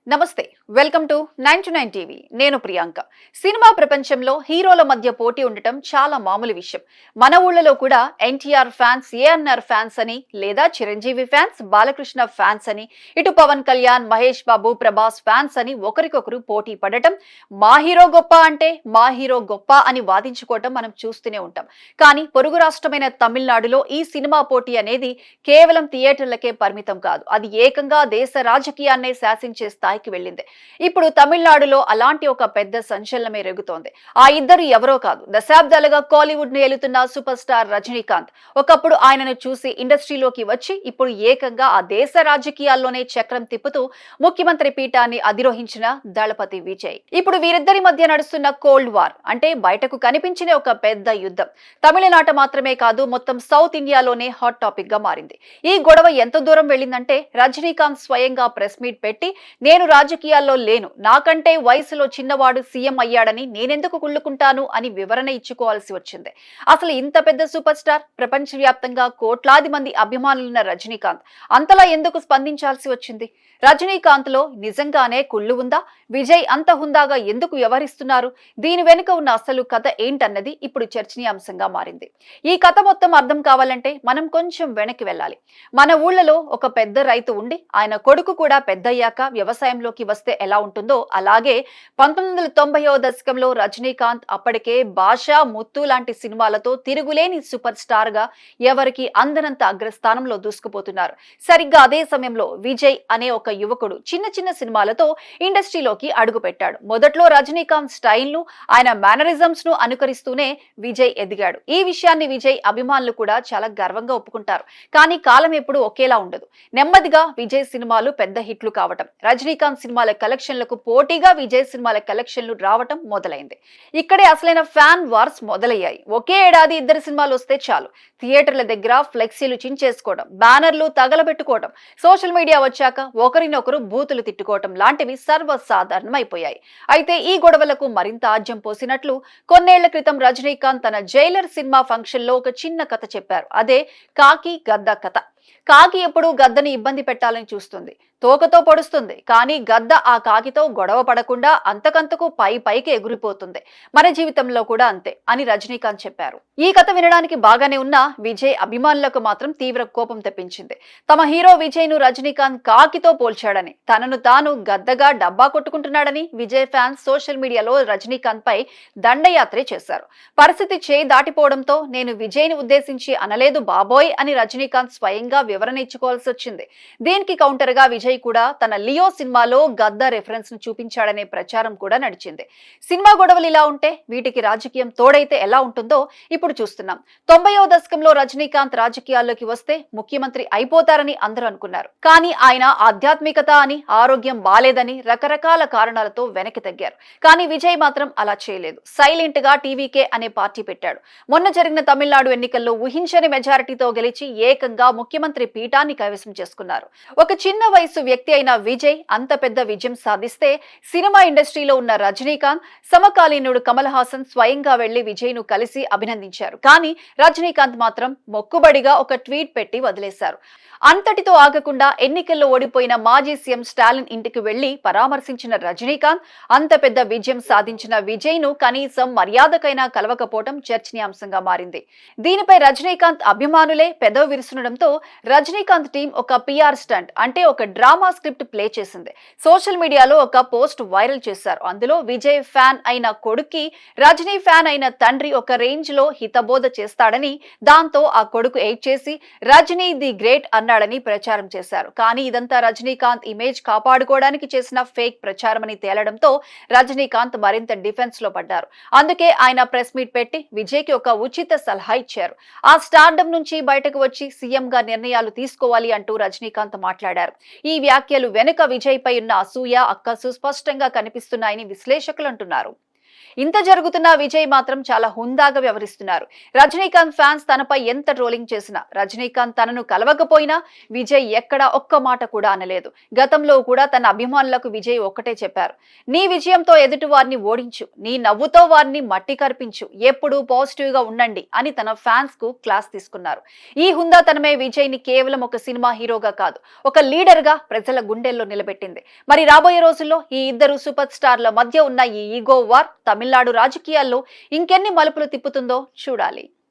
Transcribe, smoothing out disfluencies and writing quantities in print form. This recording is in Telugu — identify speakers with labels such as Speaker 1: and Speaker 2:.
Speaker 1: నమస్తే, వెల్కమ్ టు 9 టీవీ. నేను ప్రియాంక. సినిమా ప్రపంచంలో హీరోల మధ్య పోటీ ఉండటం చాలా మామూలు విషయం. మన ఊళ్ళలో కూడా ఎన్టీఆర్ ఫ్యాన్స్ ఏఎన్ఆర్ ఫ్యాన్స్ అని, లేదా చిరంజీవి ఫ్యాన్స్ బాలకృష్ణ ఫ్యాన్స్ అని, ఇటు పవన్ కళ్యాణ్, మహేష్ బాబు, ప్రభాస్ ఫ్యాన్స్ అని ఒకరికొకరు పోటీ పడటం, మా హీరో గొప్ప అంటే మా హీరో గొప్ప అని వాదించుకోవటం మనం చూస్తూనే ఉంటాం. కానీ పొరుగు రాష్ట్రమైన తమిళనాడులో ఈ సినిమా పోటీ అనేది కేవలం థియేటర్లకే పరిమితం కాదు. అది ఏకంగా దేశ రాజకీయాన్నే శాసించే స్థాయికి వెళ్ళింది. ఇప్పుడు తమిళనాడులో అలాంటి ఒక పెద్ద సంచలనమే రేగుతోంది. ఆ ఇద్దరు ఎవరో కాదు, దశాబ్దాలుగా కాలీవుడ్ ను ఏలుతున్న సూపర్ స్టార్ రజనీకాంత్. ఒకప్పుడు ఆయనను చూసి ఇండస్ట్రీలోకి వచ్చి ఇప్పుడు ఏకంగా ఆ దేశ రాజకీయాల్లోనే చక్రం తిప్పుతూ ముఖ్యమంత్రి పీఠాన్ని అధిరోహించిన దళపతి విజయ్. ఇప్పుడు వీరిద్దరి మధ్య నడుస్తున్న కోల్డ్ వార్ అంటే బయటకు కనిపించిన ఒక పెద్ద యుద్ధం తమిళనాట మాత్రమే కాదు, మొత్తం సౌత్ ఇండియాలోనే హాట్ టాపిక్ గా మారింది. ఈ గొడవ ఎంత దూరం వెళ్ళిందంటే రజనీకాంత్ స్వయంగా ప్రెస్ మీట్ పెట్టి నేను రాజకీయాల్లో లేను, నాకంటే వయసులో చిన్నవాడు సీఎం అయ్యాడని నేనెందుకు కుళ్ళుకుంటాను అని వివరణ ఇచ్చుకోవాల్సి వచ్చింది. అసలు ఇంత పెద్ద సూపర్ స్టార్, ప్రపంచవ్యాప్తంగా కోట్లాది మంది అభిమానులున్న రజనీకాంత్ అంతలా ఎందుకు స్పందించాల్సి వచ్చింది? రజనీకాంత్ లో నిజంగానే కుళ్ళు ఉందా? విజయ్ అంత హుందాగా ఎందుకు వ్యవహరిస్తున్నారు? దీని వెనుక ఉన్న అసలు కథ ఏంటన్నది ఇప్పుడు చర్చనీయాంశంగా మారింది. ఈ కథ మొత్తం అర్థం కావాలంటే మనం కొంచెం వెనక్కి వెళ్ళాలి. మన ఊళ్ళలో ఒక పెద్ద రైతు ఉండి ఆయన కొడుకు కూడా పెద్దయ్యాక వ్యవసాయంలోకి వస్తే ఎలా ఉంటుందో అలాగే 1990వ దశకంలో రజనీకాంత్ అప్పటికే బాషా, ముత్తు లాంటి సినిమాలతో తిరుగులేని సూపర్ స్టార్ గా ఎవరికి అందనంత అగ్రస్థానంలో దూసుకుపోతున్నారు. సరిగ్గా అదే సమయంలో విజయ్ అనే ఒక యువకుడు చిన్న చిన్న సినిమాలతో ఇండస్ట్రీలోకి అడుగు పెట్టాడు. మొదట్లో రజనీకాంత్ స్టైల్ ను, ఆయన మేనరిజమ్స్ ను అనుకరిస్తూనే విజయ్ ఎదిగాడు. ఈ విషయాన్ని విజయ్ అభిమానులు కూడా చాలా గర్వంగా ఒప్పుకుంటారు. కానీ కాలం ఎప్పుడు ఒకేలా ఉండదు. నెమ్మదిగా విజయ్ సినిమాలు పెద్ద హిట్లు కావటం, రజనీకాంత్ సినిమాల కలెక్షన్లకు పోటీగా విజయ్ సినిమాల కలెక్షన్లు రావటం మొదలైంది. ఇక్కడే అసలైన ఫ్యాన్ వార్స్ మొదలయ్యాయి. ఒకే ఏడాది ఇద్దరు సినిమాలు వస్తే చాలు, థియేటర్ల దగ్గర ఫ్లెక్సీలు చించేసుకోవడం, బ్యానర్లు తగలబెట్టుకోవడం, సోషల్ మీడియా వచ్చాక ఒకరినొకరు బూతులు తిట్టుకోవటం లాంటివి సర్వసాధారణమైపోయాయి. అయితే ఈ గొడవలకు మరింత ఆజ్యం పోసినట్లు కొన్నేళ్ల క్రితం రజనీకాంత్ తన జైలర్ సినిమా ఫంక్షన్ లో ఒక చిన్న కథ చెప్పారు. అదే కాకి గద్ద కథ. కాకి ఎప్పుడు గద్దని ఇబ్బంది పెట్టాలని చూస్తుంది, తోకతో పొడుస్తుంది. కానీ గద్ద ఆ కాకితో గొడవ పడకుండా అంతకంతకు పైకి ఎగురిపోతుంది. మన జీవితంలో కూడా అంతే అని రజనీకాంత్ చెప్పారు. ఈ కథ వినడానికి బాగానే ఉన్న విజయ్ అభిమానులకు మాత్రం తీవ్ర కోపం తెప్పించింది. తమ హీరో విజయ్ ను రజనీకాంత్ కాకితో పోల్చాడని, తనను తాను గద్దగా డబ్బా కొట్టుకుంటున్నాడని విజయ్ ఫ్యాన్స్ సోషల్ మీడియాలో రజనీకాంత్ పై దండయాత్ర చేశారు. పరిస్థితి చేయి దాటిపోవడంతో నేను విజయ్ ని ఉద్దేశించి అనలేదు బాబోయ్ అని రజనీకాంత్ స్వయంగా వివరణ ఇచ్చుకోవాల్సి వచ్చింది. దీనికి కౌంటర్ గా విజయ్ కూడా తన లియో సినిమాలో గద్ద రెఫరెన్స్ ను చూపించాడనే ప్రచారం కూడా నడిచింది. సినిమా గొడవలు ఇలా ఉంటే వీటికి రాజకీయం తోడైతే ఎలా ఉంటుందో ఇప్పుడు చూస్తున్నాం. 90వ దశకంలో రజనీకాంత్ రాజకీయాల్లోకి వస్తే ముఖ్యమంత్రి అయిపోతారని అందరూ అనుకున్నారు. కానీ ఆయన ఆధ్యాత్మికత అని, ఆరోగ్యం బాలేదని రకరకాల కారణాలతో వెనక్కి తగ్గారు. కానీ విజయ్ మాత్రం అలా చేయలేదు. సైలెంట్ గా టీవీకే అనే పార్టీ పెట్టాడు. మొన్న జరిగిన తమిళనాడు ఎన్నికల్లో ఊహించని మెజారిటీతో గెలిచి ఏకంగా ముఖ్యమంత్రి పీఠాన్ని కైవసం చేసుకున్నారు. ఒక చిన్న వయసు వ్యక్తి అయిన విజయ్ అంత పెద్ద విజయం సాధిస్తే సినిమా ఇండస్ట్రీలో ఉన్న రజనీకాంత్, సమకాలీనుడు కమల్ హాసన్ స్వయంగా వెళ్లి విజయ్ ను కలిసి అభినందించారు. కానీ రజనీకాంత్ మాత్రం మొక్కుబడిగా ఒక ట్వీట్ పెట్టి వదిలేశారు. అంతటితో ఆగకుండా ఎన్నికల్లో ఓడిపోయిన మాజీ సీఎం స్టాలిన్ ఇంటికి వెళ్లి పరామర్శించిన రజనీకాంత్ అంత పెద్ద విజయం సాధించిన విజయ్ ను కనీసం మర్యాదకైనా కలవకపోవడం చర్చనీయాంశంగా మారింది. దీనిపై రజనీకాంత్ అభిమానులే పెదవి విరుసునడంతో రజనీకాంత్ టీం ఒక పిఆర్ స్టంట్ అంటే ఒక డ్రామా స్క్రిప్ట్ ప్లే చేసింది. సోషల్ మీడియాలో ఒక పోస్ట్ వైరల్ చేశారు. అందులో విజయ్ ఫ్యాన్ అయిన కొడుక్కి రజనీ ఫ్యాన్ అయిన తండ్రి ఒక రేంజ్ లో హితబోధ చేస్తాడని, దాంతో ఆ కొడుకు ఎయిట్ చేసి రజనీ ది గ్రేట్ అన్నాడని ప్రచారం చేశారు. కానీ ఇదంతా రజనీకాంత్ ఇమేజ్ కాపాడుకోవడానికి చేసిన ఫేక్ ప్రచారమని తేలడంతో రజనీకాంత్ మరింత డిఫెన్స్ లో పడ్డారు. అందుకే ఆయన ప్రెస్ మీట్ పెట్టి విజయ్ కి ఒక ఉచిత సలహా ఇచ్చారు. ఆ స్టార్డమ్ నుంచి బయటకు వచ్చి సీఎం గా నిర్ణయాలు తీసుకోవాలి అంటూ రజనీకాంత్ మాట్లాడారు. ఈ వ్యాఖ్యలు వెనుక విజయ్ పై ఉన్న అసూయ, అక్కసు స్పష్టంగా కనిపిస్తున్నాయని విశ్లేషకులు అంటున్నారు. ఇంత జరుగుతున్నా విజయ్ మాత్రం చాలా హుందాగా వ్యవహరిస్తున్నారు. రజనీకాంత్ ఫ్యాన్స్ తనపై ఎంత ట్రోలింగ్ చేసినా, రజనీకాంత్ తనను కలవకపోయినా విజయ్ ఎక్కడా ఒక్క మాట కూడా అనలేదు. గతంలో కూడా తన అభిమానులకు విజయ్ ఒక్కటే చెప్పారు, నీ విజయంతో ఎదుటి వారిని ఓడించు, నీ నవ్వుతో వారిని మట్టి కర్పించు, ఎప్పుడూ పాజిటివ్ గా ఉండండి అని తన ఫ్యాన్స్ కు క్లాస్ తీసుకున్నారు. ఈ హుందాతనమే విజయ్ ని కేవలం ఒక సినిమా హీరోగా కాదు, ఒక లీడర్ గా ప్రజల గుండెల్లో నిలబెట్టింది. మరి రాబోయే రోజుల్లో ఈ ఇద్దరు సూపర్ స్టార్ల మధ్య ఉన్న ఈ ఈగో వార్ తమిళనాడు రాజకీయాల్లో ఇంకెన్ని మలుపులు తిప్పుతుందో చూడాలి.